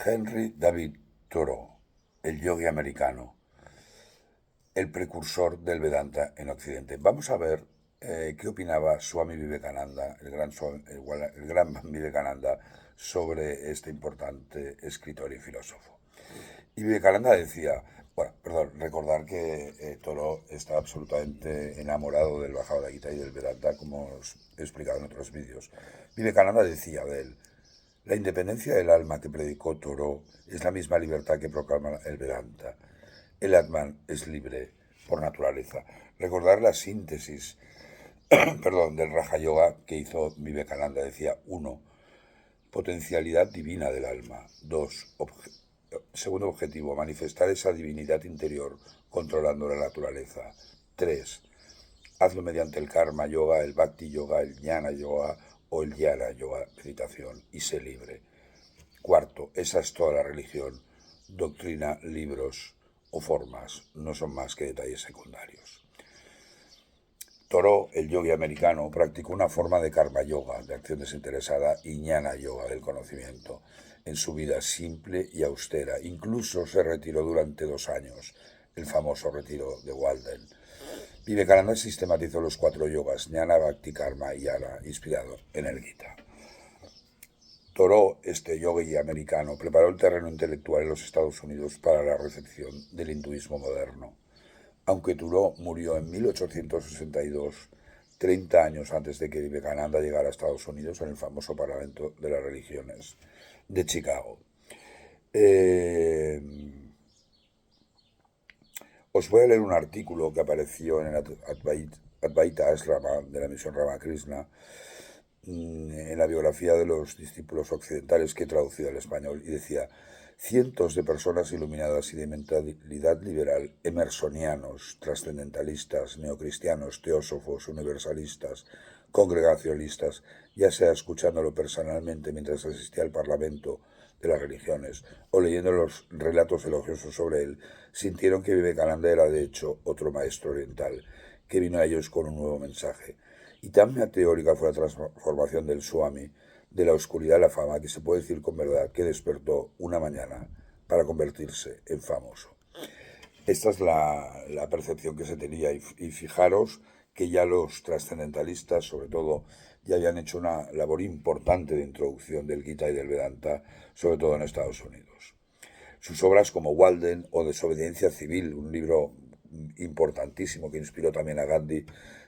Henry David Thoreau, el yogui americano, el precursor del Vedanta en Occidente. Vamos a ver qué opinaba Swami Vivekananda, el gran Vivekananda, sobre este importante escritor y filósofo. Y Vivekananda decía, recordar que Thoreau está absolutamente enamorado del Bhagavad Gita y del Vedanta, como os he explicado en otros vídeos. Vivekananda decía de él: la independencia del alma que predicó Thoreau es la misma libertad que proclama el Vedanta. El Atman es libre por naturaleza. Recordar la síntesis del Raja Yoga que hizo Vivekananda. Decía: 1. Potencialidad divina del alma. 2. Segundo objetivo, manifestar esa divinidad interior controlando la naturaleza. 3. Hazlo mediante el Karma Yoga, el Bhakti Yoga, el Jnana Yoga o el Jnana Yoga, meditación, y sé libre. 4. Esa es toda la religión. Doctrina, libros o formas no son más que detalles secundarios. Thoreau, el yogui americano, practicó una forma de Karma Yoga, de acción desinteresada, y Jnana Yoga, del conocimiento, en su vida simple y austera. Incluso se retiró durante 2 años, el famoso retiro de Walden. Vivekananda sistematizó los 4 yogas, Jnana, Bhakti, Karma y Jnana, inspirado en el Gita. Thoreau, este yogui americano, preparó el terreno intelectual en los Estados Unidos para la recepción del hinduismo moderno. Aunque Thoreau murió en 1862, 30 años antes de que Vivekananda llegara a Estados Unidos, en el famoso Parlamento de las Religiones de Chicago. Os voy a leer un artículo que apareció en el Advaita Asrama de la misión Ramakrishna, en la biografía de los discípulos occidentales que he traducido al español, y decía: cientos de personas iluminadas y de mentalidad liberal, emersonianos, trascendentalistas, neocristianos, teósofos, universalistas, congregacionalistas, ya sea escuchándolo personalmente mientras asistía al Parlamento de las religiones o leyendo los relatos elogiosos sobre él, sintieron que Vivekananda era de hecho otro maestro oriental, que vino a ellos con un nuevo mensaje. Y tan meteórica fue la transformación del Swami, de la oscuridad a la fama, que se puede decir con verdad que despertó una mañana para convertirse en famoso. Esta es la percepción que se tenía, y fijaros que ya los trascendentalistas, sobre todo, ya habían hecho una labor importante de introducción del Gita y del Vedanta, sobre todo en Estados Unidos. Sus obras como Walden o Desobediencia Civil, un libro importantísimo que inspiró también a Gandhi,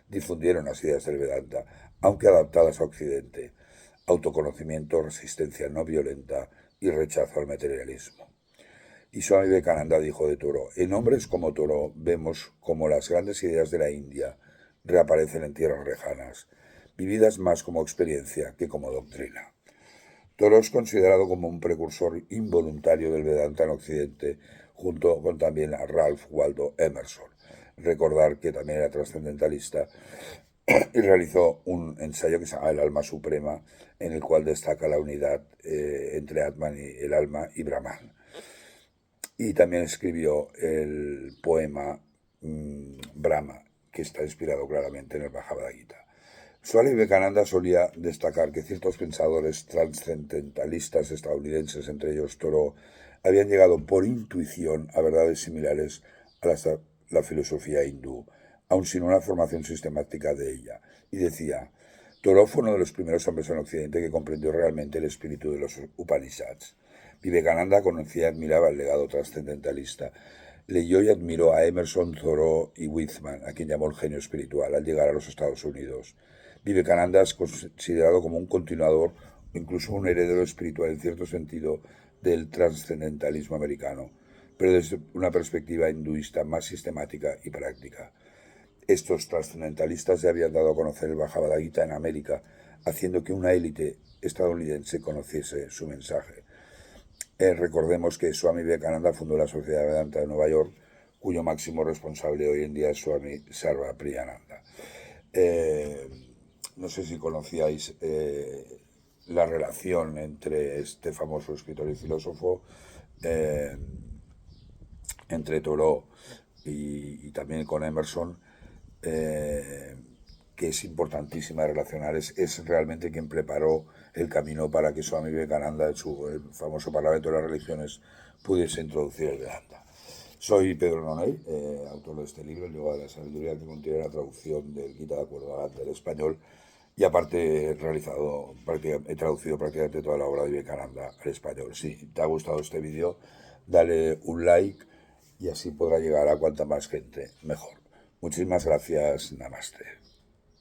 difundieron las ideas del Vedanta, aunque adaptadas a Occidente: autoconocimiento, resistencia no violenta y rechazo al materialismo. Y Swami Vivekananda dijo de Thoreau: en hombres como Thoreau vemos como las grandes ideas de la India reaparecen en tierras lejanas, vividas más como experiencia que como doctrina. Thoreau es considerado como un precursor involuntario del Vedanta en Occidente, junto con también a Ralph Waldo Emerson. Recordar que también era trascendentalista y realizó un ensayo que se llama El alma suprema, en el cual destaca la unidad entre Atman y el alma y Brahman. Y también escribió el poema Brahma, que está inspirado claramente en el Bhagavad Gita. Swami Vivekananda solía destacar que ciertos pensadores trascendentalistas estadounidenses, entre ellos Thoreau, habían llegado por intuición a verdades similares a la filosofía hindú, aun sin una formación sistemática de ella. Y decía: Thoreau fue uno de los primeros hombres en Occidente que comprendió realmente el espíritu de los Upanishads. Vivekananda conocía y admiraba el legado trascendentalista. Leyó y admiró a Emerson, Thoreau y Whitman, a quien llamó el genio espiritual, al llegar a los Estados Unidos. Vivekananda es considerado como un continuador o incluso un heredero espiritual, en cierto sentido, del trascendentalismo americano, pero desde una perspectiva hinduista más sistemática y práctica. Estos trascendentalistas ya habían dado a conocer el Bhagavad Gita en América, haciendo que una élite estadounidense conociese su mensaje. Recordemos que Swami Vivekananda fundó la Sociedad Vedanta de Nueva York, cuyo máximo responsable hoy en día es Swami Sarva Priyananda. No sé si conocíais la relación entre este famoso escritor y filósofo, entre Thoreau y también con Emerson. que es importantísima relacionar, es realmente quien preparó el camino para que Swami Vivekananda, el famoso Parlamento de las Religiones, pudiese introducir el Vedanta. Soy Pedro Nonell, autor de este libro, El Yoga de la Sabiduría, que contiene la traducción del Gita de Acuerdo del español, y aparte he traducido prácticamente toda la obra de Vivekananda al español. Si te ha gustado este vídeo, dale un like y así podrá llegar a cuanta más gente mejor. Muchísimas gracias, Namaste.